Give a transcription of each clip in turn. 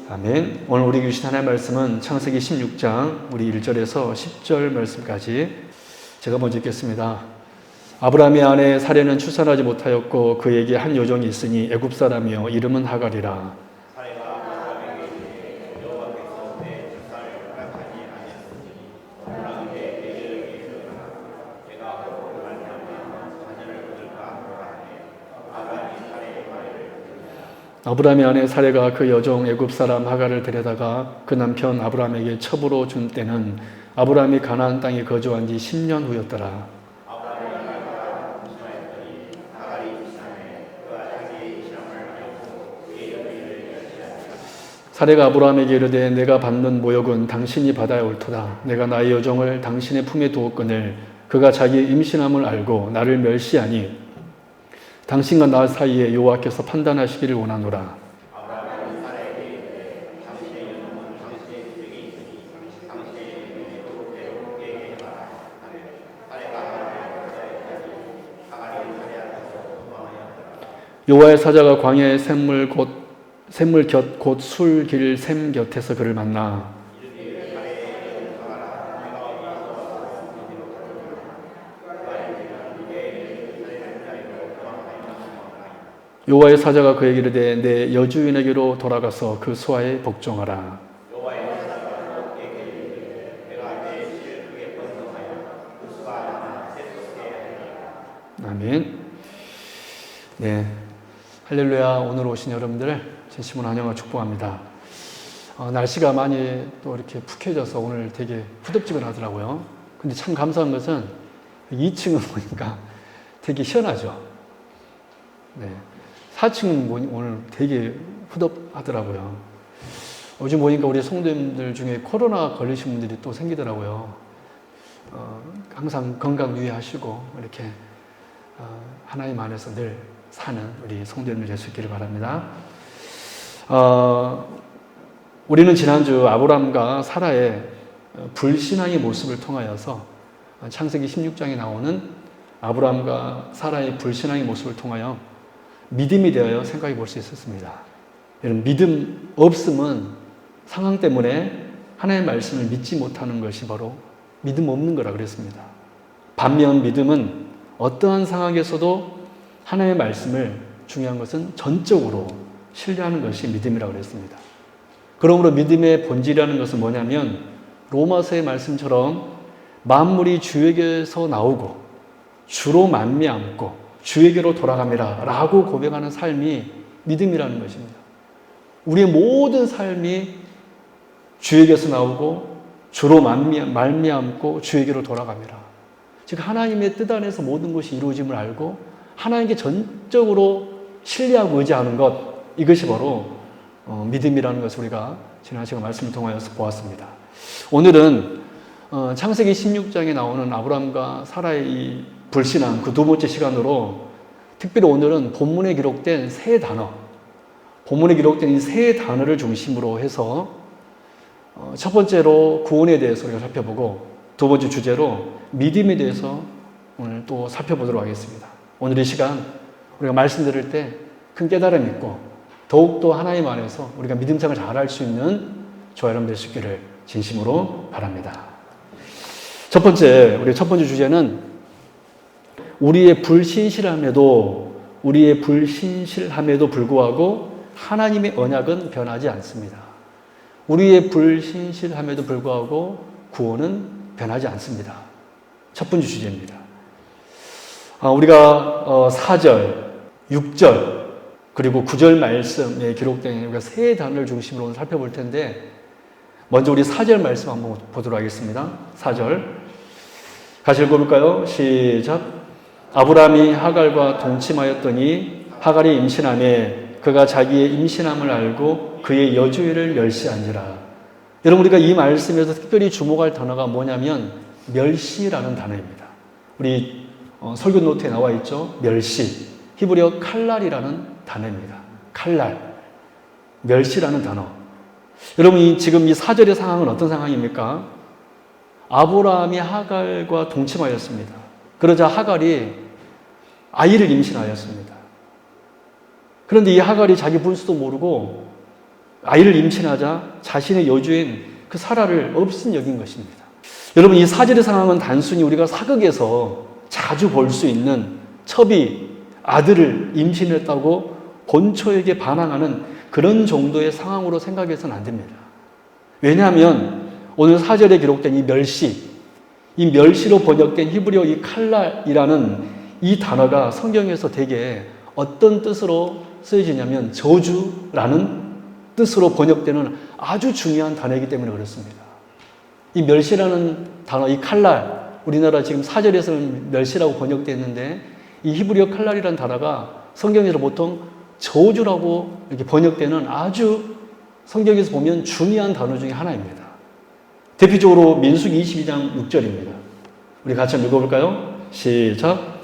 아멘. 오늘 우리 주신 하나님의 말씀은 창세기 16장 우리 1절에서 10절 말씀까지 제가 먼저 읽겠습니다. 아브라함의 아내 사레는 출산하지 못하였고 그에게 한 여종이 있으니 애굽 사람이요 이름은 하갈이라. 아브라함의 아내 사레가 그 여종 애굽 사람 하갈을 데려다가 그 남편 아브라함에게 첩으로 준 때는 아브라함이 가나안 땅에 거주한 지 10년 후였더라. 사레가 아브라함에게 이르되 내가 받는 모욕은 당신이 받아야 옳도다. 내가 나의 여종을 당신의 품에 두었거늘 그가 자기의 임신함을 알고 나를 멸시하니 당신과 나 사이에 여호와께서 판단하시기를 원하노라. 여호와의 사자가 광야의 샘물 곁 곧 술길 샘 곁에서 그를 만나 여호와의 사자가 그에게 이르되 내 여주인에게로 돌아가서 그 수하에 복종하라. 아멘. 네, 할렐루야. 오늘 오신 여러분들 진심으로 환영하고 축복합니다. 날씨가 많이 또 이렇게 푹해져서 오늘 되게 후덥지근하더라고요. 근데 참 감사한 것은 2층을 보니까 되게 시원하죠. 네. 4층은 오늘 되게 후덥하더라고요. 요즘 보니까 우리 성도님들 중에 코로나 걸리신 분들이 또 생기더라고요. 항상 건강 유의하시고 이렇게 하나님 안에서 늘 사는 우리 성도님들 될 수 있기를 바랍니다. 우리는 지난주 아브람과 사라의 불신앙의 모습을 통하여서 창세기 16장에 나오는 아브람과 사라의 불신앙의 모습을 통하여 믿음이 되어 생각해 볼 수 있었습니다. 여러분, 믿음 없음은 상황 때문에 하나님의 말씀을 믿지 못하는 것이 바로 믿음 없는 거라 그랬습니다. 반면 믿음은 어떠한 상황에서도 하나님의 말씀을 중요한 것은 전적으로 신뢰하는 것이 믿음이라고 그랬습니다. 그러므로 믿음의 본질이라는 것은 뭐냐면 로마서의 말씀처럼 만물이 주에게서 나오고 주로 만미암고 주에게로 돌아갑니다 라고 고백하는 삶이 믿음이라는 것입니다. 우리의 모든 삶이 주에게서 나오고 주로 말미암고 주에게로 돌아갑니다. 즉 하나님의 뜻 안에서 모든 것이 이루어짐을 알고 하나님께 전적으로 신뢰하고 의지하는 것, 이것이 바로 믿음이라는 것을 우리가 지난 시간 말씀을 통하여서 보았습니다. 오늘은 창세기 16장에 나오는 아브람과 사라의 이 불신앙 그 두 번째 시간으로 특별히 오늘은 본문에 기록된 세 단어, 본문에 기록된 이 세 단어를 중심으로 해서 첫 번째로 구원에 대해서 우리가 살펴보고 두 번째 주제로 믿음에 대해서 오늘 또 살펴보도록 하겠습니다. 오늘 이 시간 우리가 말씀 들을 때 큰 깨달음이 있고 더욱더 하나님 안에서 우리가 믿음 생활을 잘할 수 있는 저와 여러분 될 수 있기를 진심으로 바랍니다. 첫 번째, 우리의 첫 번째 주제는 우리의 불신실함에도 불구하고 하나님의 언약은 변하지 않습니다. 우리의 불신실함에도 불구하고 구원은 변하지 않습니다. 첫 번째 주제입니다. 우리가 4절, 6절, 그리고 9절 말씀에 기록된 우리가 세 단어를 중심으로 오늘 살펴볼 텐데 먼저 우리 4절 말씀 한번 보도록 하겠습니다. 4절 같이 읽어볼까요? 시작. 아브라함이 하갈과 동침하였더니 하갈이 임신하매 그가 자기의 임신함을 알고 그의 여주인을 멸시한지라. 여러분, 우리가 이 말씀에서 특별히 주목할 단어가 뭐냐면 멸시라는 단어입니다. 우리 설교 노트에 나와 있죠. 멸시, 히브리어 칼날이라는 단어입니다. 칼날, 멸시라는 단어. 여러분, 지금 이 4절의 상황은 어떤 상황입니까? 아브라함이 하갈과 동침하였습니다. 그러자 하갈이 아이를 임신하였습니다. 그런데 이 하갈이 자기 분수도 모르고 아이를 임신하자 자신의 여주인 그 사라를 없인 여긴 것입니다. 여러분, 이 사절의 상황은 단순히 우리가 사극에서 자주 볼 수 있는 첩이 아들을 임신했다고 본초에게 반항하는 그런 정도의 상황으로 생각해서는 안 됩니다. 왜냐하면 오늘 4절에 기록된 이 멸시, 이 멸시로 번역된 히브리어 이 칼날이라는 이 단어가 성경에서 되게 어떤 뜻으로 쓰여지냐면 저주라는 뜻으로 번역되는 아주 중요한 단어이기 때문에 그렇습니다. 이 멸시라는 단어, 이 칼날, 우리나라 지금 4절에서는 멸시라고 번역되어 있는데 이 히브리어 칼날이라는 단어가 성경에서 보통 저주라고 이렇게 번역되는 아주 성경에서 보면 중요한 단어 중에 하나입니다. 대표적으로 민수기 22장 6절입니다. 우리 같이 한번 읽어볼까요? 시작.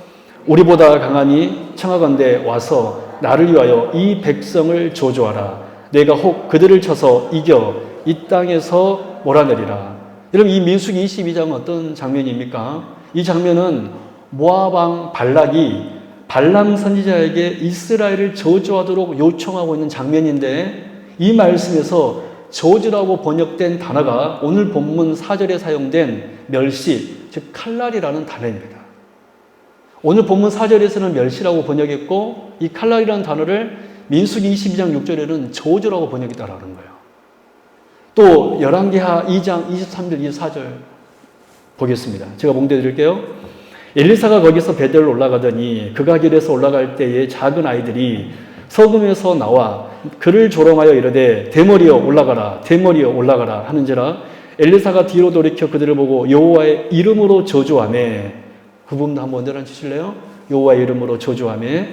우리보다 강하니 청하건대 와서 나를 위하여 이 백성을 저주하라. 내가 혹 그들을 쳐서 이겨 이 땅에서 몰아내리라. 여러분, 이 민수기 22장은 어떤 장면입니까? 이 장면은 모압 왕 발락이 발람 선지자에게 이스라엘을 저주하도록 요청하고 있는 장면인데 이 말씀에서 저주라고 번역된 단어가 오늘 본문 4절에 사용된 멸시, 즉 칼날이라는 단어입니다. 오늘 본문 4절에서는 멸시라고 번역했고 이 칼날이라는 단어를 민수기 22장 6절에는 저주라고 번역했다라는 거예요. 또 열왕기하 2장 23절 24절 보겠습니다. 제가 봉독해 드릴게요. 엘리사가 거기서 베델로 올라가더니 그가 길에서 올라갈 때에 작은 아이들이 서금에서 나와 그를 조롱하여 이르되 대머리여 올라가라 대머리여 올라가라 하는지라 엘리사가 뒤로 돌이켜 그들을 보고 여호와의 이름으로 저주하매 그 부분도 한번 내려 주실래요? 여호와의 이름으로 저주하매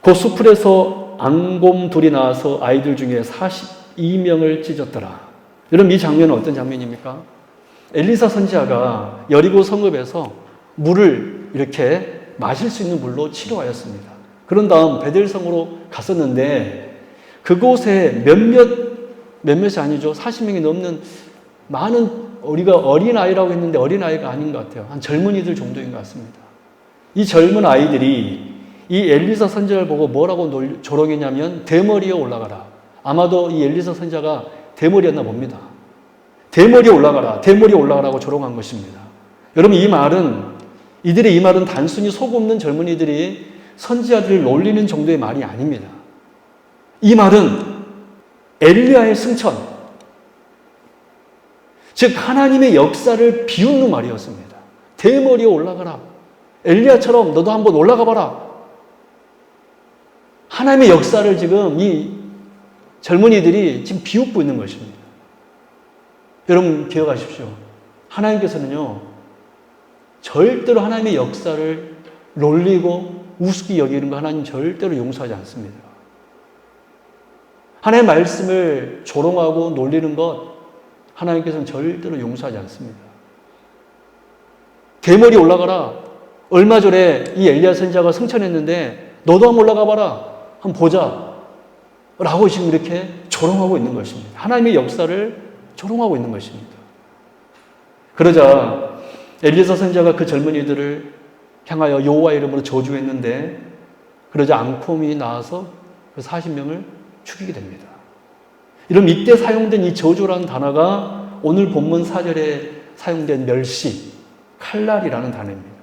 그 수풀에서 앙곰 둘이 나와서 아이들 중에 42명을 찢었더라. 여러분, 이 장면은 어떤 장면입니까? 엘리사 선지자가 여리고 성읍에서 물을 이렇게 마실 수 있는 물로 치료하였습니다. 그런 다음 베델성으로 갔었는데 그곳에 몇몇이 아니죠. 40명이 넘는 많은 우리가 어린아이라고 했는데 어린아이가 아닌 것 같아요. 한 젊은이들 정도인 것 같습니다. 이 젊은 아이들이 이 엘리사 선지자를 보고 뭐라고 조롱했냐면 대머리에 올라가라. 아마도 이 엘리사 선지자가 대머리였나 봅니다. 대머리에 올라가라, 대머리에 올라가라고 조롱한 것입니다. 여러분, 이들의 이 말은 단순히 속 없는 젊은이들이 선지자들을 놀리는 정도의 말이 아닙니다. 이 말은 엘리야의 승천, 즉 하나님의 역사를 비웃는 말이었습니다. 대머리에 올라가라. 엘리야처럼 너도 한번 올라가 봐라. 하나님의 역사를 지금 이 젊은이들이 지금 비웃고 있는 것입니다. 여러분 기억하십시오. 하나님께서는요, 절대로 하나님의 역사를 놀리고 우습게 여기는 거 하나님 절대로 용서하지 않습니다. 하나님의 말씀을 조롱하고 놀리는 것 하나님께서는 절대로 용서하지 않습니다. 대머리 올라가라. 얼마 전에 이 엘리야 선지자가 승천했는데 너도 한번 올라가 봐라. 한번 보자. 라고 지금 이렇게 조롱하고 있는 것입니다. 하나님의 역사를 조롱하고 있는 것입니다. 그러자 엘리사 선지자가 그 젊은이들을 향하여 여호와의 이름으로 저주했는데 그러자 앙콤이 나와서 그 40명을 죽이게 됩니다. 이런 이때 사용된 이 저주라는 단어가 오늘 본문 4절에 사용된 멸시, 칼날이라는 단어입니다.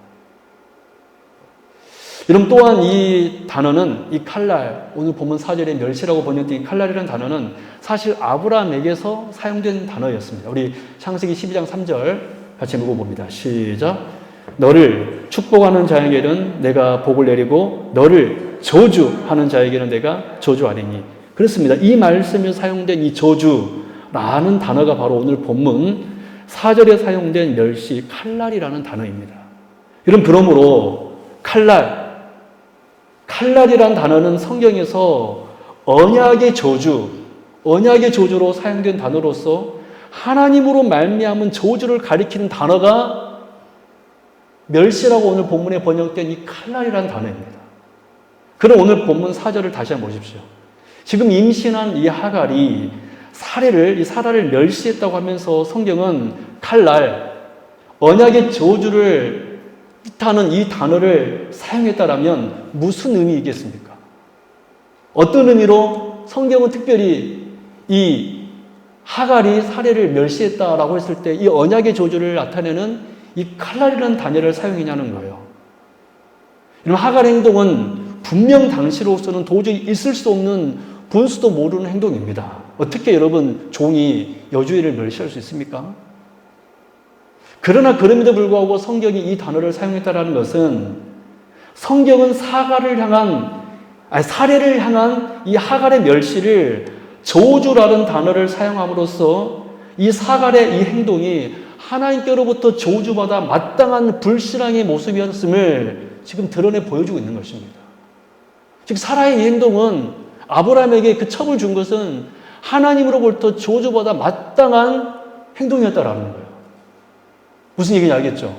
여러분 또한 이 단어는 이 칼날, 오늘 본문 4절에 멸시라고 번역된 이 칼날이라는 단어는 사실 아브라함에게서 사용된 단어였습니다. 우리 창세기 12장 3절 같이 읽어봅니다. 시작. 너를 축복하는 자에게는 내가 복을 내리고 너를 저주하는 자에게는 내가 저주하리니. 그렇습니다. 이 말씀에 사용된 이 저주라는 단어가 바로 오늘 본문 4절에 사용된 멸시, 칼날이라는 단어입니다. 여러분 그러므로 칼날이라는 단어는 성경에서 언약의 저주로 사용된 단어로서 하나님으로 말미암은 저주를 가리키는 단어가 멸시라고 오늘 본문에 번역된 이 칼날이라는 단어입니다. 그럼 오늘 본문 4절을 다시 한번 보십시오. 지금 임신한 이 하갈이 사라를 멸시했다고 하면서 성경은 칼날, 언약의 저주를 뜻하는 이 단어를 사용했다라면 무슨 의미이겠습니까? 어떤 의미로 성경은 특별히 이 하갈이 사례를 멸시했다라고 했을 때 이 언약의 저주를 나타내는 이 칼날이라는 단어를 사용했냐는 거예요. 여러분, 하갈의 행동은 분명 당시로서는 도저히 있을 수 없는 본수도 모르는 행동입니다. 어떻게 여러분 종이 여주인을 멸시할 수 있습니까? 그러나 그럼에도 불구하고 성경이 이 단어를 사용했다는 것은 성경은 사례를 향한 이 하갈의 멸시를 저주라는 단어를 사용함으로써 이 하갈의 이 행동이 하나님께로부터 저주받아 마땅한 불신앙의 모습이었음을 지금 드러내 보여주고 있는 것입니다. 즉 사라의 이 행동은 아브라함에게 그 첩을 준 것은 하나님으로부터 저주받아 마땅한 행동이었다라는 거예요. 무슨 얘기인지 알겠죠?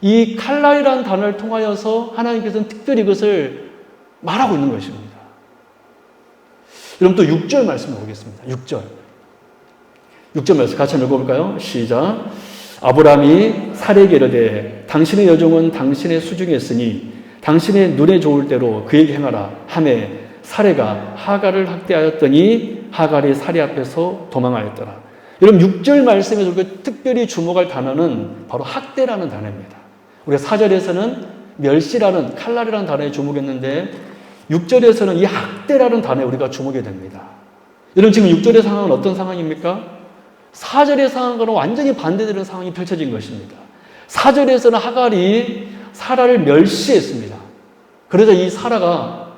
이 칼날이라는 단어를 통하여서 하나님께서는 특별히 이것을 말하고 있는 것입니다. 여러분 또 6절 말씀을 보겠습니다. 6절 말씀 같이 한번 읽어볼까요? 시작. 아브라함이 사레에게 이르되 당신의 여종은 당신의 수중에 있으니 당신의 눈에 좋을 대로 그에게 행하라 하매 사레가 하갈을 학대하였더니 하갈이 사레 앞에서 도망하였더라. 여러분 6절 말씀에서 우리가 특별히 주목할 단어는 바로 학대라는 단어입니다. 우리가 4절에서는 멸시라는 칼날이라는 단어에 주목했는데 6절에서는 이 학대라는 단어에 우리가 주목이 됩니다. 여러분 지금 6절의 상황은 어떤 상황입니까? 4절의 상황과는 완전히 반대되는 상황이 펼쳐진 것입니다. 4절에서는 하갈이 사라를 멸시했습니다. 그러자 이 사라가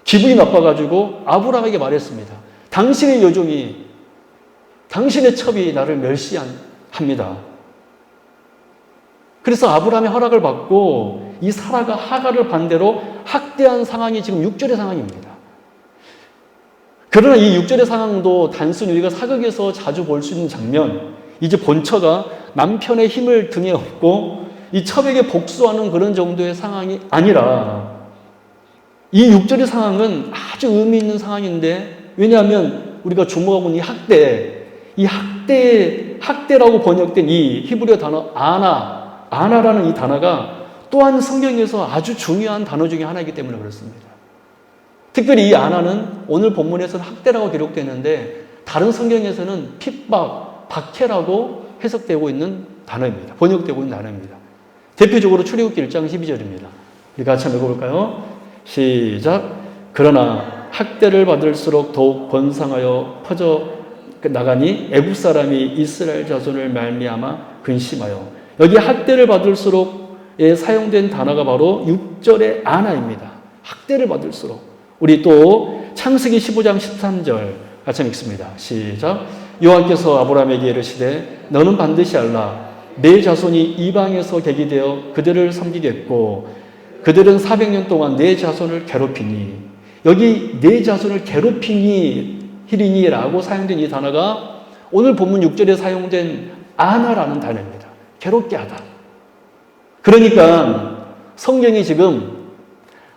기분이 나빠가지고 아브라함에게 말했습니다. 당신의 여종이, 당신의 첩이 나를 멸시합니다. 그래서 아브라함의 허락을 받고 이 사라가 하갈을 반대로 학대한 상황이 지금 6절의 상황입니다. 그러나 이 6절의 상황도 단순히 우리가 사극에서 자주 볼 수 있는 장면, 이제 본처가 남편의 힘을 등에 업고 이 첩에게 복수하는 그런 정도의 상황이 아니라 이 6절의 상황은 아주 의미 있는 상황인데, 왜냐하면 우리가 주목하고 있는 이 학대라고 번역된 이 히브리어 단어 아나라는 이 단어가 또한 성경에서 아주 중요한 단어 중에 하나이기 때문에 그렇습니다. 특별히 이 아나는 오늘 본문에서는 학대라고 기록되는데 다른 성경에서는 핍박, 박해라고 해석되고 있는 단어입니다. 번역되고 있는 단어입니다. 대표적으로 출애굽기 1장 12절입니다. 우리 같이 한번 읽어볼까요? 시작. 그러나 학대를 받을수록 더욱 번성하여 퍼져 나가니 애굽 사람이 이스라엘 자손을 말미암아 근심하여. 여기 학대를 받을수록에 사용된 단어가 바로 6절의 아나입니다. 학대를 받을수록. 우리 또 창세기 15장 13절 같이 읽습니다. 시작. 여호와께서 아브라함에게 이르시되 너는 반드시 알라. 내 자손이 이방에서 객이 되어 그들을 섬기겠고 그들은 400년 동안 내 자손을 괴롭히니. 여기 내 자손을 괴롭히니라고 사용된 이 단어가 오늘 본문 6절에 사용된 아나라는 단어입니다. 괴롭게 하다. 그러니까 성경이 지금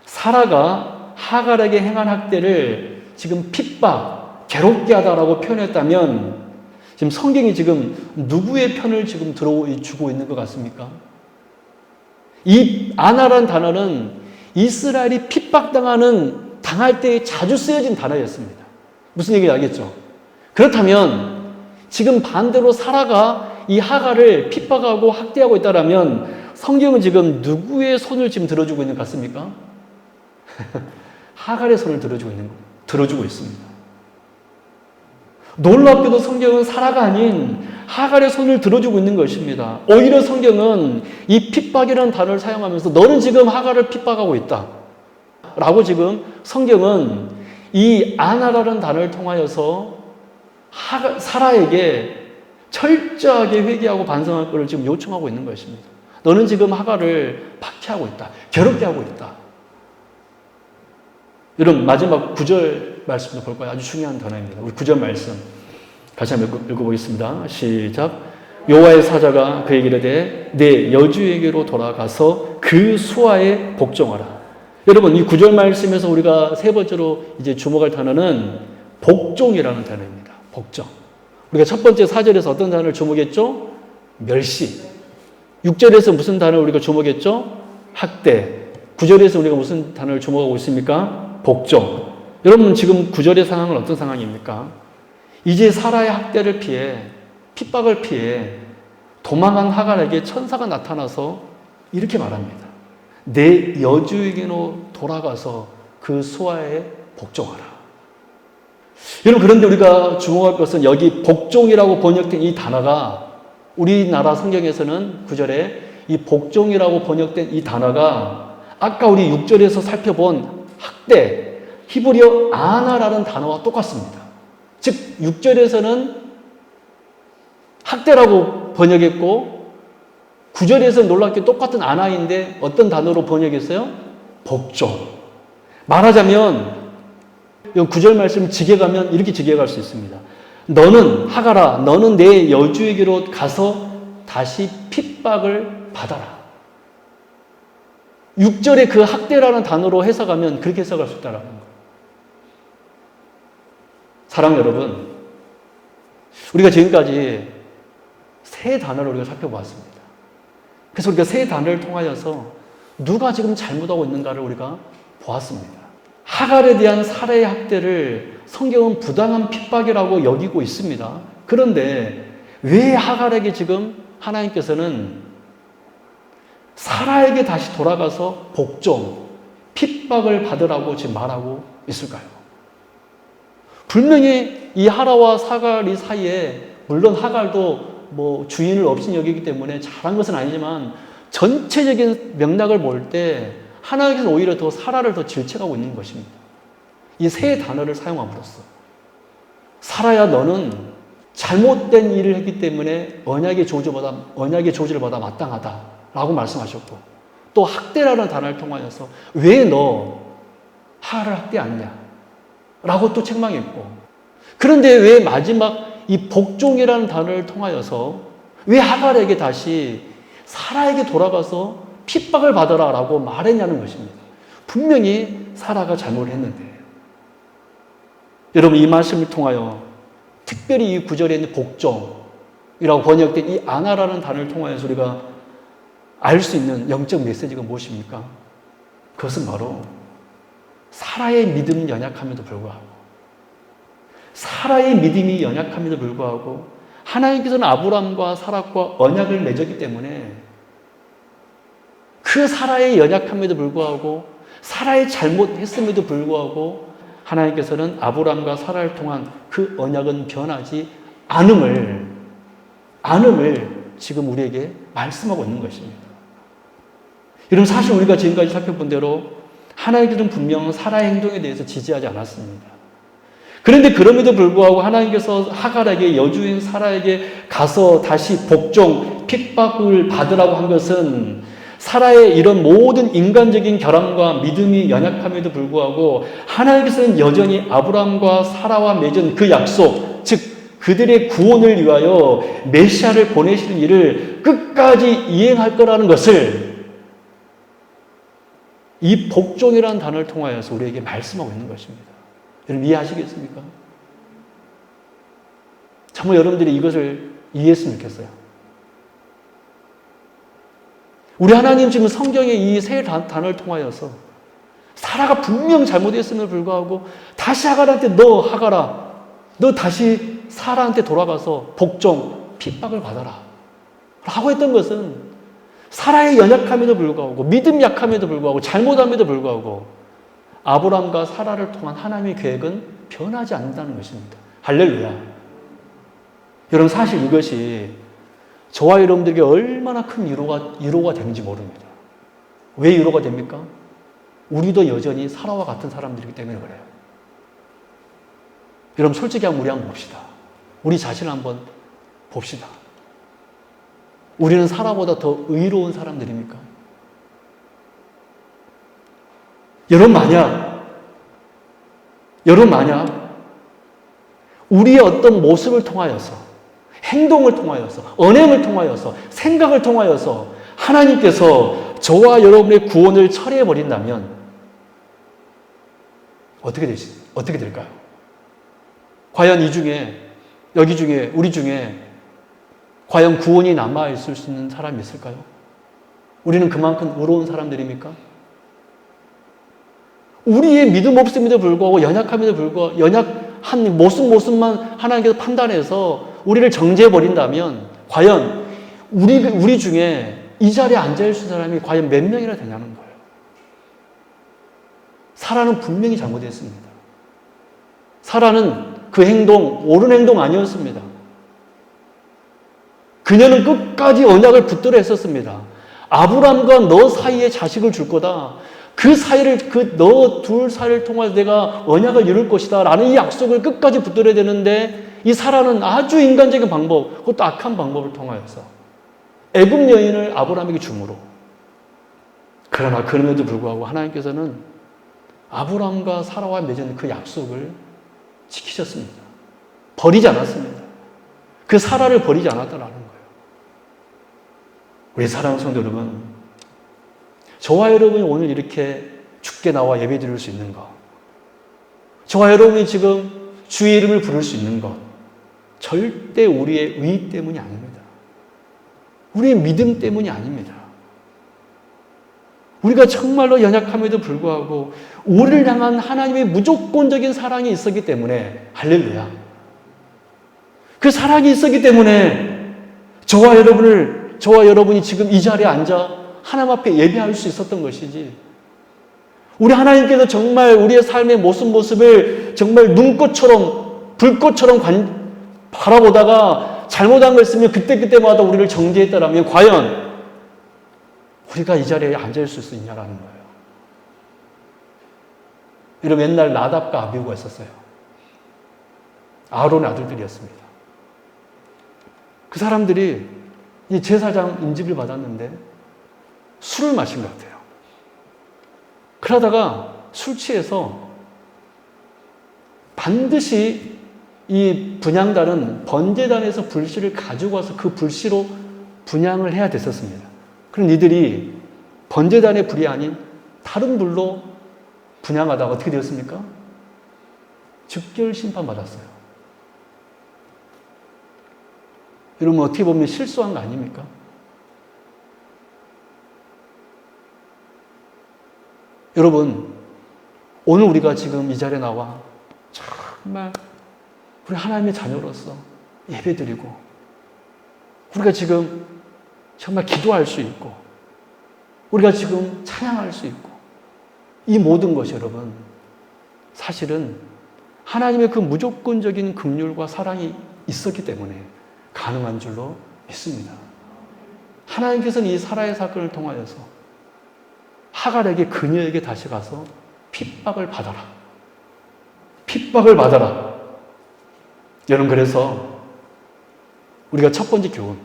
사라가 하갈에게 행한 학대를 지금 핍박, 괴롭게 하다라고 표현했다면 지금 성경이 지금 누구의 편을 지금 들어주고 있는 것 같습니까? 이 아나라는 단어는 이스라엘이 당할 때 자주 쓰여진 단어였습니다. 무슨 얘기인지 알겠죠? 그렇다면 지금 반대로 사라가 이 하갈을 핍박하고 학대하고 있다면 성경은 지금 누구의 손을 지금 들어주고 있는 것 같습니까? 하갈의 손을 들어주고 있습니다. 놀랍게도 성경은 사라가 아닌 하갈의 손을 들어주고 있는 것입니다. 오히려 성경은 이 핍박이라는 단어를 사용하면서 너는 지금 하갈을 핍박하고 있다 라고 지금 성경은 이 아나라는 단어를 통하여서 사라에게 철저하게 회개하고 반성할 것을 지금 요청하고 있는 것입니다. 너는 지금 하갈을 박해하고 있다. 괴롭게 하고 있다. 여러분 마지막 9절 말씀도 볼 거예요. 아주 중요한 단어입니다. 우리 9절 말씀 같이 한번 읽어보겠습니다. 시작. 여호와의 사자가 그에게 이르되 내 여주에게로 돌아가서 그 수하에 복종하라. 여러분 이 9절 말씀에서 우리가 세 번째로 이제 주목할 단어는 복종이라는 단어입니다. 복종. 우리가 첫 번째 4절에서 어떤 단어를 주목했죠? 멸시. 6절에서 무슨 단어를 우리가 주목했죠? 학대. 9절에서 우리가 무슨 단어를 주목하고 있습니까? 복종. 여러분 지금 구절의 상황은 어떤 상황입니까? 이제 사라의 학대를 피해 핍박을 피해 도망한 하갈에게 천사가 나타나서 이렇게 말합니다. 내 여주에게로 돌아가서 그 수하에 복종하라. 여러분 그런데 우리가 주목할 것은 여기 복종이라고 번역된 이 단어가 우리나라 성경에서는 9절에 이 복종이라고 번역된 이 단어가 아까 우리 6절에서 살펴본 학대, 히브리어 아나라는 단어와 똑같습니다. 즉 6절에서는 학대라고 번역했고 9절에서는 놀랍게 똑같은 아나인데 어떤 단어로 번역했어요? 복종. 말하자면 9절 말씀 직역하면 이렇게 직역할 수 있습니다. 너는 하가라, 너는 내 여주에게로 가서 다시 핍박을 받아라. 6절에 그 학대라는 단어로 해석하면 그렇게 해석할 수 있다는 거예요. 사랑 여러분, 우리가 지금까지 세 단어를 우리가 살펴보았습니다. 그래서 우리가 세 단어를 통하여서 누가 지금 잘못하고 있는가를 우리가 보았습니다. 하갈에 대한 살해의 학대를 성경은 부당한 핍박이라고 여기고 있습니다. 그런데 왜 하갈에게 지금 하나님께서는 사라에게 다시 돌아가서 복종, 핍박을 받으라고 지금 말하고 있을까요? 분명히 이 하라와 사갈이 사이에 물론 하갈도 뭐 주인을 없인 여기기 때문에 잘한 것은 아니지만 전체적인 맥락을 볼 때 하나님께서 오히려 더 사라를 더 질책하고 있는 것입니다. 이 세 단어를 사용함으로써 사라야 너는 잘못된 일을 했기 때문에 언약의 저주를 받아 마땅하다라고 말씀하셨고 또 학대라는 단어를 통하여서 왜 너 하갈을 학대하느냐 라고 또 책망했고 그런데 왜 마지막 이 복종이라는 단어를 통하여서 왜 하갈에게 다시 사라에게 돌아가서 핍박을 받아라 라고 말했냐는 것입니다. 분명히 사라가 잘못을 했는데 여러분 이 말씀을 통하여 특별히 이 구절에 있는 복종이라고 번역된 이 아나라는 단어를 통하여서 우리가 알 수 있는 영적 메시지가 무엇입니까? 그것은 바로 사라의 믿음이 연약함에도 불구하고 사라의 믿음이 연약함에도 불구하고 하나님께서는 아브라함과 사라과 언약을 맺었기 때문에 그 사라의 연약함에도 불구하고 사라의 잘못했음에도 불구하고 하나님께서는 아브라함과 사라를 통한 그 언약은 변하지 않음을 지금 우리에게 말씀하고 있는 것입니다. 여러분 사실 우리가 지금까지 살펴본 대로 하나님께서는 분명 사라의 행동에 대해서 지지하지 않았습니다. 그런데 그럼에도 불구하고 하나님께서 하갈에게 여주인 사라에게 가서 다시 복종, 핍박을 받으라고 한 것은 사라의 이런 모든 인간적인 결함과 믿음이 연약함에도 불구하고 하나님께서는 여전히 아브라함과 사라와 맺은 그 약속, 즉 그들의 구원을 위하여 메시아를 보내시는 일을 끝까지 이행할 거라는 것을 이 복종이라는 단어를 통하여서 우리에게 말씀하고 있는 것입니다. 여러분 이해하시겠습니까? 정말 여러분들이 이것을 이해했으면 좋겠어요. 우리 하나님 지금 성경의 이 세 단어를 통하여서 사라가 분명 잘못했음에도 불구하고 다시 하갈한테 너 하갈아 너 다시 사라한테 돌아가서 복종, 핍박을 받아라 라고 했던 것은 사라의 연약함에도 불구하고 믿음 약함에도 불구하고 잘못함에도 불구하고 아브라함과 사라를 통한 하나님의 계획은 변하지 않는다는 것입니다. 할렐루야. 여러분 사실 이것이 저와 여러분들에게 얼마나 큰 위로가 되는지 모릅니다. 왜 위로가 됩니까? 우리도 여전히 사라와 같은 사람들이기 때문에 그래요. 여러분 솔직히 한번 우리 한번 봅시다. 우리 자신을 한번 봅시다. 우리는 사라보다 더 의로운 사람들입니까? 여러분 만약 우리의 어떤 모습을 통하여서 행동을 통하여서 언행을 통하여서 생각을 통하여서 하나님께서 저와 여러분의 구원을 철회해 버린다면 어떻게 될까요? 과연 우리 중에 과연 구원이 남아있을 수 있는 사람이 있을까요? 우리는 그만큼 의로운 사람들입니까? 우리의 믿음 없음에도 불구하고 연약함에도 불구하고 연약한 모습만 하나님께서 판단해서 우리를 정죄해버린다면 과연 우리 중에 이 자리에 앉아있을 사람이 과연 몇 명이나 되냐는 거예요. 사라는 분명히 잘못했습니다. 사라는 그 행동, 옳은 행동 아니었습니다. 그녀는 끝까지 언약을 붙들어 했었습니다. 아브라함과 너 사이에 자식을 줄 거다. 그 사이를, 너 둘 사이를 통해서 내가 언약을 이룰 것이다. 라는 이 약속을 끝까지 붙들어야 되는데, 이 사라는 아주 인간적인 방법, 그것도 악한 방법을 통하여서 애굽 여인을 아브라함에게 주므로. 그러나 그럼에도 불구하고 하나님께서는 아브라함과 사라와 맺은 그 약속을 지키셨습니다. 버리지 않았습니다. 그 사라를 버리지 않았다라는 거예요. 우리 사랑하는 성도 여러분, 저와 여러분이 오늘 이렇게 주께 나와 예배 드릴 수 있는 것, 저와 여러분이 지금 주의 이름을 부를 수 있는 것, 절대 우리의 의 때문이 아닙니다. 우리의 믿음 때문이 아닙니다. 우리가 정말로 연약함에도 불구하고 우리를 향한 하나님의 무조건적인 사랑이 있었기 때문에, 할렐루야. 그 사랑이 있었기 때문에 저와 여러분이 지금 이 자리에 앉아 하나님 앞에 예배할 수 있었던 것이지, 우리 하나님께서 정말 우리의 삶의 모습을 정말 눈꽃처럼 불꽃처럼 바라보다가 잘못한 걸 쓰면 그때마다 우리를 정죄했다라면 과연 우리가 이 자리에 앉아있을 수 있냐라는 거예요. 여러분, 옛날 나답과 아비후가 있었어요. 아론의 아들들이었습니다. 그 사람들이 이 제사장 임직을 받았는데 술을 마신 것 같아요. 그러다가 술 취해서 반드시 이 분향단은 번제단에서 불씨를 가지고 와서 그 불씨로 분향을 해야 됐었습니다. 그럼 이들이 번제단의 불이 아닌 다른 불로 분향하다가 어떻게 되었습니까? 즉결 심판받았어요. 여러분, 어떻게 보면 실수한 거 아닙니까? 여러분, 오늘 우리가 지금 이 자리에 나와 정말 우리 하나님의 자녀로서 예배드리고 우리가 지금 정말 기도할 수 있고 우리가 지금 찬양할 수 있고 이 모든 것이 여러분 사실은 하나님의 그 무조건적인 긍휼과 사랑이 있었기 때문에 가능한 줄로 믿습니다. 하나님께서는 이 사라의 사건을 통하여서 하갈에게 그녀에게 다시 가서 핍박을 받아라. 핍박을 받아라. 여러분, 그래서 우리가 첫 번째 교훈,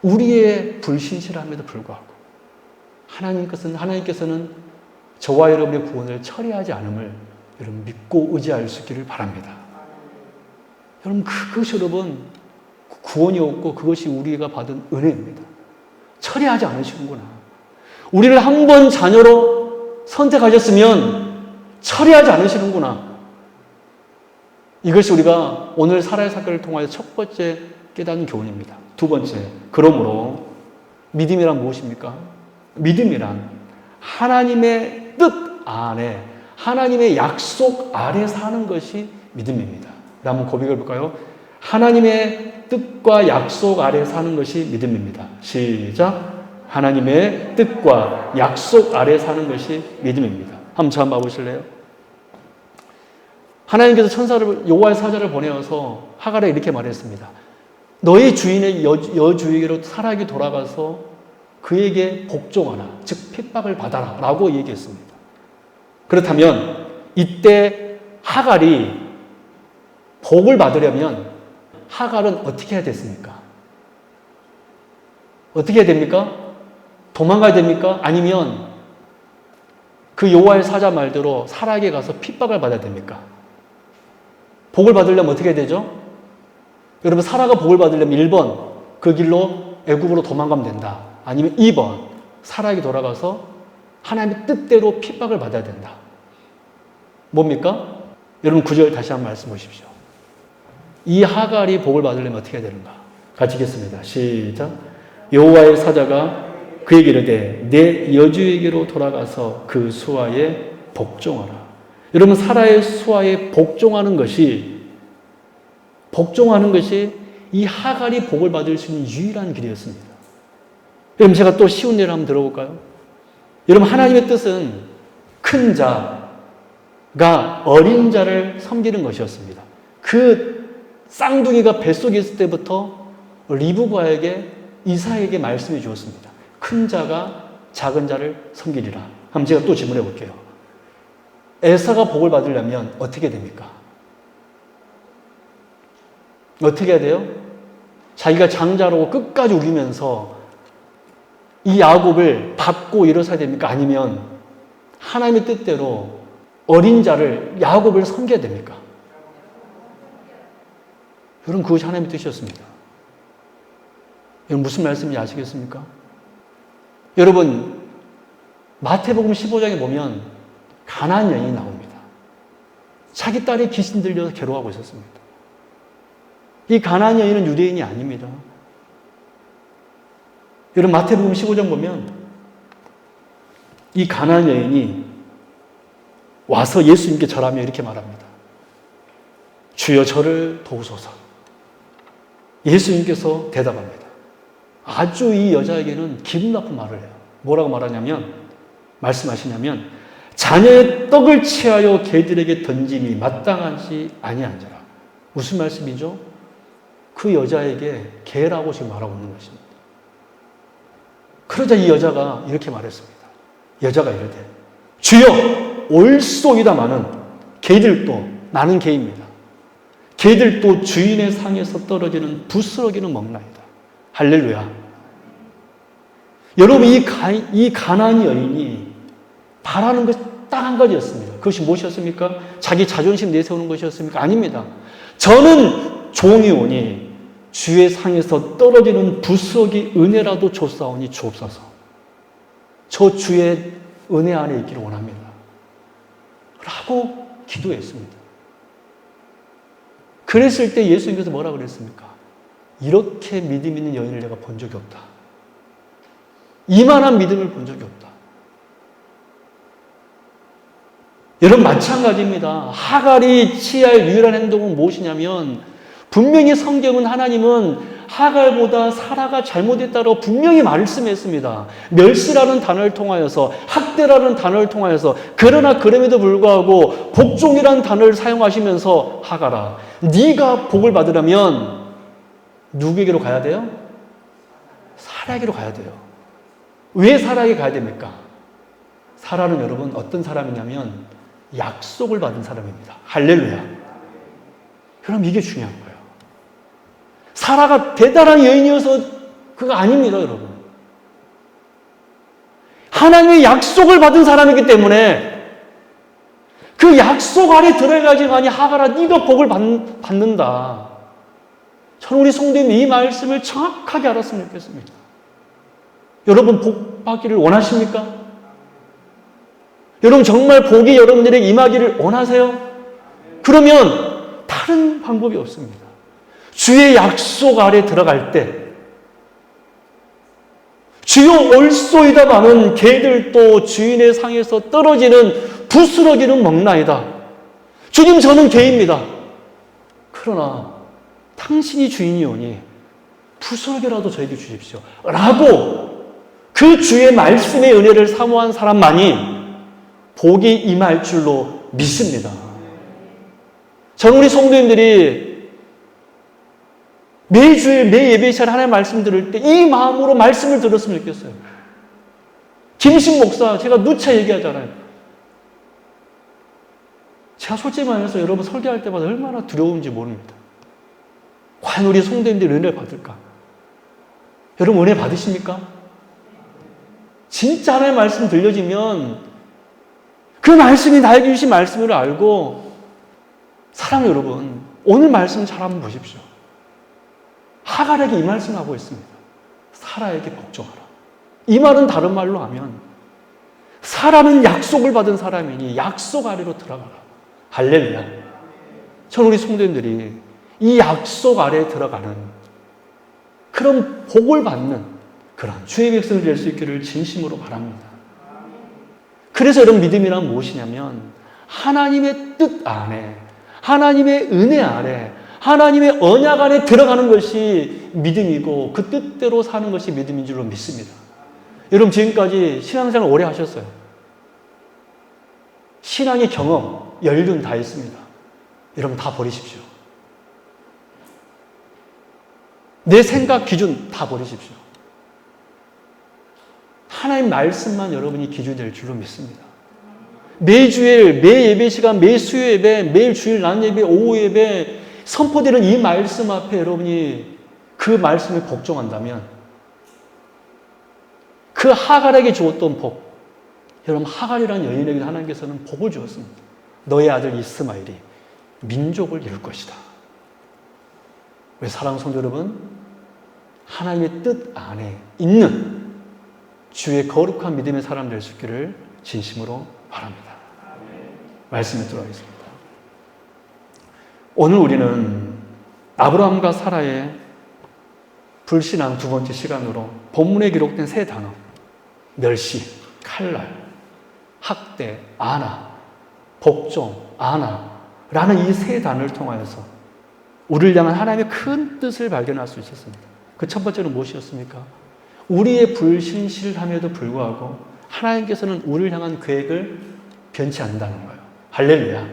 우리의 불신실함에도 불구하고 하나님께서는 저와 여러분의 구원을 처리하지 않음을 여러분 믿고 의지할 수 있기를 바랍니다. 여러분, 그것이 여러분 구원이 없고 그것이 우리가 받은 은혜입니다. 처리하지 않으시는구나. 우리를 한 번 자녀로 선택하셨으면 처리하지 않으시는구나. 이것이 우리가 오늘 사라의 사건을 통하여 첫 번째 깨닫는 교훈입니다. 두 번째, 그러므로 믿음이란 무엇입니까? 믿음이란 하나님의 뜻 안에, 하나님의 약속 아래 사는 것이 믿음입니다. 한번 고백을 볼까요? 하나님의 뜻과 약속 아래 사는 것이 믿음입니다. 시작. 하나님의 뜻과 약속 아래 사는 것이 믿음입니다. 한번 저 한번 봐보실래요? 하나님께서 여호와의 사자를 보내어서 하갈에 이렇게 말했습니다. 너희 주인의 여주에게로 사라에게 돌아가서 그에게 복종하라. 즉 핍박을 받아라. 라고 얘기했습니다. 그렇다면 이때 하갈이 복을 받으려면 하갈은 어떻게 해야 됐습니까? 어떻게 해야 됩니까? 도망가야 됩니까? 아니면 그 여호와의 사자 말대로 사라에게 가서 핍박을 받아야 됩니까? 복을 받으려면 어떻게 해야 되죠? 여러분, 사라가 복을 받으려면 1번 그 길로 애굽으로 도망가면 된다. 아니면 2번 사라에게 돌아가서 하나님의 뜻대로 핍박을 받아야 된다. 뭡니까? 여러분 9절 다시 한번 말씀 보십시오. 이 하갈이 복을 받으려면 어떻게 해야 되는가? 같이 읽겠습니다. 시작. 여호와의 사자가 그에게 이르되 내 여주에게로 돌아가서 그 수하에 복종하라. 여러분, 사라의 수하에 복종하는 것이 이 하갈이 복을 받을 수 있는 유일한 길이었습니다. 여러분, 제가 또 쉬운 예를 한번 들어볼까요? 여러분, 하나님의 뜻은 큰 자가 어린 자를 섬기는 것이었습니다. 그 쌍둥이가 뱃속에 있을 때부터 리브가에게, 이삭에게 말씀해 주었습니다. 큰 자가 작은 자를 섬기리라. 한번 제가 또 질문해 볼게요. 에사가 복을 받으려면 어떻게 됩니까? 어떻게 해야 돼요? 자기가 장자라고 끝까지 우기면서 이 야곱을 받고 일어서야 됩니까? 아니면 하나님의 뜻대로 어린 자를, 야곱을 섬겨야 됩니까? 여러분, 그것이 하나님의 뜻이었습니다. 여러분, 무슨 말씀인지 아시겠습니까? 여러분, 마태복음 15장에 보면 가나안 여인이 나옵니다. 자기 딸이 귀신 들려서 괴로워하고 있었습니다. 이 가나안 여인은 유대인이 아닙니다. 여러분, 마태복음 15장 보면 이 가나안 여인이 와서 예수님께 절하며 이렇게 말합니다. 주여, 저를 도우소서. 예수님께서 대답합니다. 아주 이 여자에게는 기분 나쁜 말을 해요. 뭐라고 말씀하시냐면 자녀의 떡을 취하여 개들에게 던짐이 마땅하지 아니한지라. 무슨 말씀이죠? 그 여자에게 개라고 지금 말하고 있는 것입니다. 그러자 이 여자가 이렇게 말했습니다. 여자가 이르되 주여, 올소이다마는 개들도, 나는 개입니다. 개들도 주인의 상에서 떨어지는 부스러기는 먹나이다. 할렐루야. 여러분, 이 가나안 여인이 바라는 것이 딱 한 가지였습니다. 그것이 무엇이었습니까? 자기 자존심 내세우는 것이었습니까? 아닙니다. 저는 종이 오니 주의 상에서 떨어지는 부스러기 은혜라도 줬사오니 주옵소서. 저 주의 은혜 안에 있기를 원합니다. 라고 기도했습니다. 그랬을 때 예수님께서 뭐라 그랬습니까? 이렇게 믿음 있는 여인을 내가 본 적이 없다. 이만한 믿음을 본 적이 없다. 여러분, 마찬가지입니다. 하갈이 취할 유일한 행동은 무엇이냐면, 분명히 성경은, 하나님은 하갈보다 사라가 잘못했다고 분명히 말씀했습니다. 멸시라는 단어를 통하여서, 학대라는 단어를 통하여서, 그러나 그럼에도 불구하고 복종이라는 단어를 사용하시면서, 하갈아, 네가 복을 받으려면 누구에게로 가야 돼요? 사라에게로 가야 돼요. 왜 사라에게 가야 됩니까? 사라는 여러분 어떤 사람이냐면 약속을 받은 사람입니다. 할렐루야. 그럼 이게 중요한 거예요. 사라가 대단한 여인이어서 그거 아닙니다, 여러분. 하나님의 약속을 받은 사람이기 때문에 그 약속 안에 들어가지만이 하갈아, 네가 복을 받는다. 저는 우리 성도님 이 말씀을 정확하게 알았으면 좋겠습니다. 여러분, 복 받기를 원하십니까? 여러분, 정말 복이 여러분들에게 임하기를 원하세요? 그러면 다른 방법이 없습니다. 주의 약속 아래 들어갈 때 주여, 올소이다마는 개들도 주인의 상에서 떨어지는 부스러기는 먹나이다. 주님, 저는 개입니다. 그러나 당신이 주인이오니 부스러기라도 저에게 주십시오. 라고 그 주의 말씀의 은혜를 사모한 사람만이 복이 임할 줄로 믿습니다. 저는 우리 성도님들이 매주일, 매 예배 시간에 하나님의 말씀 들을 때 이 마음으로 말씀을 들었으면 좋겠어요. 김신 목사, 제가 누차 얘기하잖아요. 제가 솔직히 말해서 여러분 설교할 때마다 얼마나 두려운지 모릅니다. 과연 우리 성도님들이 은혜를 받을까? 여러분, 은혜 받으십니까? 진짜 하나님의 말씀 들려지면 그 말씀이 나에게 주신 말씀을 알고, 사랑하는 여러분, 오늘 말씀 잘 한번 보십시오. 하갈에게 이 말씀을 하고 있습니다. 사라에게 복종하라. 이 말은 다른 말로 하면 사라는 약속을 받은 사람이니 약속 아래로 들어가라. 할렐루야. 저는 우리 성도님들이 이 약속 아래에 들어가는 그런 복을 받는 그런 주의 백성이 될 수 있기를 진심으로 바랍니다. 그래서 여러분 믿음이란 무엇이냐면 하나님의 뜻 안에, 하나님의 은혜 아래, 하나님의 언약 안에 들어가는 것이 믿음이고 그 뜻대로 사는 것이 믿음인 줄로 믿습니다. 여러분 지금까지 신앙생활 오래 하셨어요. 신앙의 경험, 연륜 다 있습니다. 여러분 다 버리십시오. 내 생각 기준 다 버리십시오. 하나님 말씀만 여러분이 기준이 될 줄로 믿습니다. 매주일, 매 예배 시간, 매 수요 예배, 매일 주일 낮 예배, 오후 예배 선포되는 이 말씀 앞에 여러분이 그 말씀에 복종한다면 그 하갈에게 주었던 복, 여러분 하갈이라는 여인에게 하나님께서는 복을 주었습니다. 너의 아들 이스마엘이 민족을 이룰 것이다. 왜 사랑하는 성도 여러분, 하나님의 뜻 안에 있는 주의 거룩한 믿음의 사람 될 수 있기를 진심으로 바랍니다. 말씀에 들어가겠습니다. 오늘 우리는 아브라함과 사라의 불신앙 두 번째 시간으로 본문에 기록된 세 단어, 멸시, 칼날, 학대, 아나, 복종, 아나라는 이 세 단어를 통하여서 우리를 향한 하나님의 큰 뜻을 발견할 수 있었습니다. 그 첫 번째는 무엇이었습니까? 우리의 불신실함에도 불구하고 하나님께서는 우리를 향한 계획을 변치 않는다는 거예요. 할렐루야.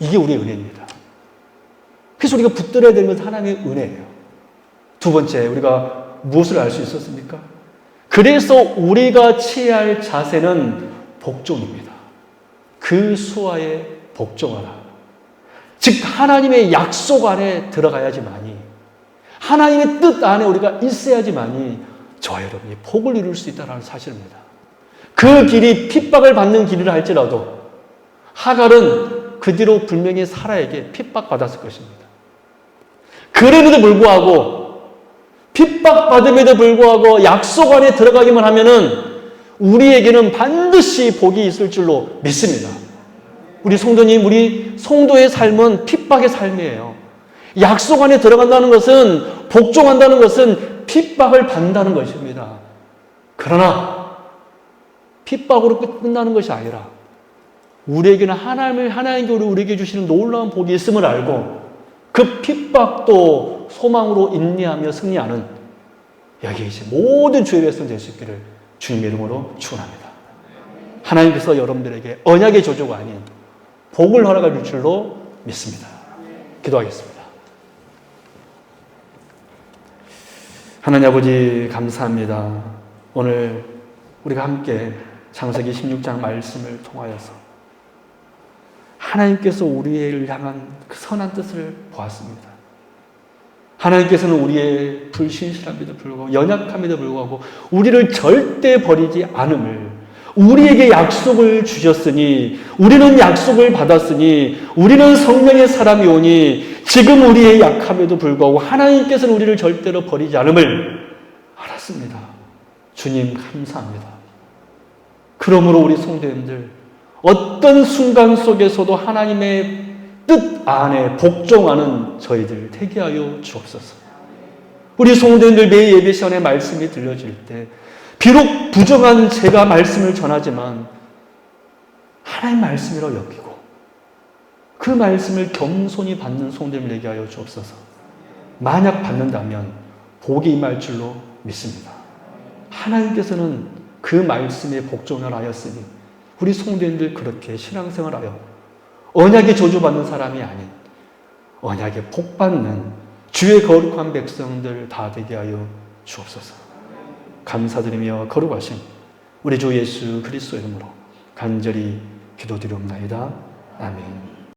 이게 우리의 은혜입니다. 그래서 우리가 붙들어야 되는 것은 하나님의 은혜예요. 두 번째, 우리가 무엇을 알 수 있었습니까? 그래서 우리가 취해야 할 자세는 복종입니다. 그 수하에 복종하라. 즉 하나님의 약속 안에 들어가야지만이, 하나님의 뜻 안에 우리가 있어야지만이 저와 여러분이 복을 이룰 수 있다는 사실입니다. 그 길이 핍박을 받는 길이라 할지라도 하갈은 그 뒤로 분명히 사라에게 핍박받았을 것입니다. 그럼에도 불구하고, 핍박받음에도 불구하고 약속 안에 들어가기만 하면은 우리에게는 반드시 복이 있을 줄로 믿습니다. 우리 성도님, 우리 성도의 삶은 핍박의 삶이에요. 약속 안에 들어간다는 것은, 복종한다는 것은 핍박을 받는다는 것입니다. 그러나 핍박으로 끝나는 것이 아니라 우리에게는 하나님께 우리에게 주시는 놀라운 복이 있음을 알고 그 핍박도 소망으로 인내하며 승리하는 여기 계신 모든 주의 백성 될 수 있기를 주님의 이름으로 축원합니다. 하나님께서 여러분들에게 언약의 저주가 아닌 복을 허락해 줄 줄로 믿습니다. 기도하겠습니다. 하나님 아버지 감사합니다. 오늘 우리가 함께 창세기 16장 말씀을 통하여서 하나님께서 우리를 향한 그 선한 뜻을 보았습니다. 하나님께서는 우리의 불신실함에도 불구하고 연약함에도 불구하고 우리를 절대 버리지 않음을, 우리에게 약속을 주셨으니, 우리는 약속을 받았으니, 우리는 성령의 사람이 오니 지금 우리의 약함에도 불구하고 하나님께서는 우리를 절대로 버리지 않음을 알았습니다. 주님 감사합니다. 그러므로 우리 성도님들 어떤 순간 속에서도 하나님의 뜻 안에 복종하는 저희들 되게 하여 주옵소서. 우리 성도님들 매 예배 시간에 말씀이 들려질 때 비록 부정한 제가 말씀을 전하지만 하나님 말씀이라고 여기고 그 말씀을 겸손히 받는 성도님을 되게 하여 주옵소서. 만약 받는다면 복이 임할 줄로 믿습니다. 하나님께서는 그 말씀에 복종을 하였으니 우리 성도님들 그렇게 신앙생활하여 언약에 저주받는 사람이 아닌 언약에 복받는 주의 거룩한 백성들 다 되게 하여 주옵소서. 감사드리며 거룩하신 우리 주 예수 그리스도 이름으로 간절히 기도드리옵나이다. 아멘.